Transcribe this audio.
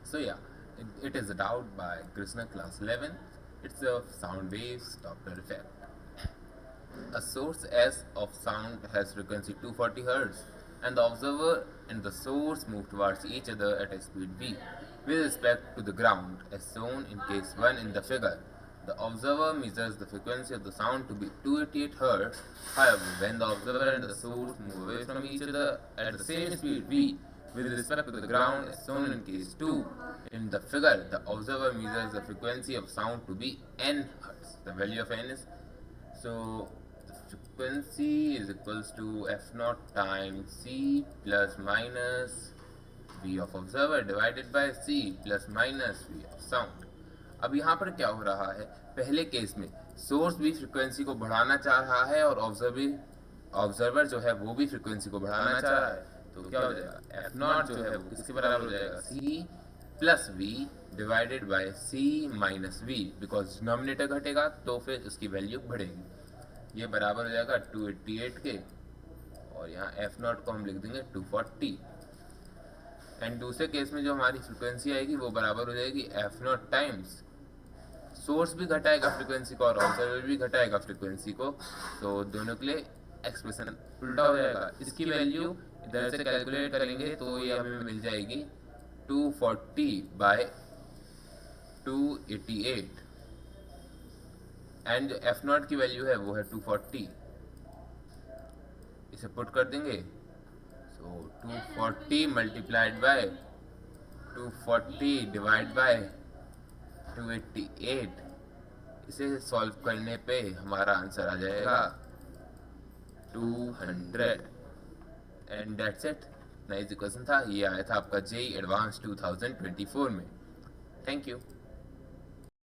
So yeah, it is a doubt by Krishna class 11. It's a sound waves Doppler effect. A source S of sound has frequency 240 Hz, and the observer and the source move towards each other at a speed v with respect to the ground, as shown in case 1 in the figure. The observer measures the frequency of the sound to be 288 Hz. However, when the observer and the source move away from each other at the same speed v with respect to the ground, as shown in case 2 in the figure, the observer measures the frequency of sound to be n Hz. The value of n is so the frequency is equals to f naught times c plus minus v of observer divided by c plus minus v of sound. अब यहाँ पर क्या हो रहा है, पहले case में source भी फ्रिक्वेंसी को बढ़ाना चाह रहा है और ऑब्जर्वर जो है वो भी फ्रिक्वेंसी को बढ़ाना चाह रहा है, तो क्या हो जाएगा, एफ नॉट जो है वो किसके बराबर हो जाएगा, C plus V divided by C minus V, because denominator घटेगा तो फिर उसकी वैल्यू बढ़ेगी। ये बराबर हो जाएगा 288 के, और यहाँ एफ नॉट को हम लिख देंगे 240। एंड दूसरे केस में जो हमारी फ्रिक्वेंसी आएगी वो बराबर हो जाएगी एफ नॉट टाइम्स, सोर्स भी घटाएगा फ्रिक्वेंसी को और ऑब्जर्वर भी घटाएगा फ्रिक्वेंसी को, तो दोनों के लिए एक्सप्रेशन उल्टा हो जाएगा। इसकी वैल्यू इधर से कैलकुलेट करेंगे तो ये हमें मिल जाएगी 240 बाय 288, एंड जो एफ नॉट की वैल्यू है वो है 240। इसे पुट कर देंगे, सो 240 मल्टीप्लाइड बाय 240 डिवाइड बाय 288, इसे सॉल्व करने पे हमारा आंसर आ जाएगा 200। And that's it. Nice question था, ये आया था आपका जेई एडवांस 2024 में। Thank you.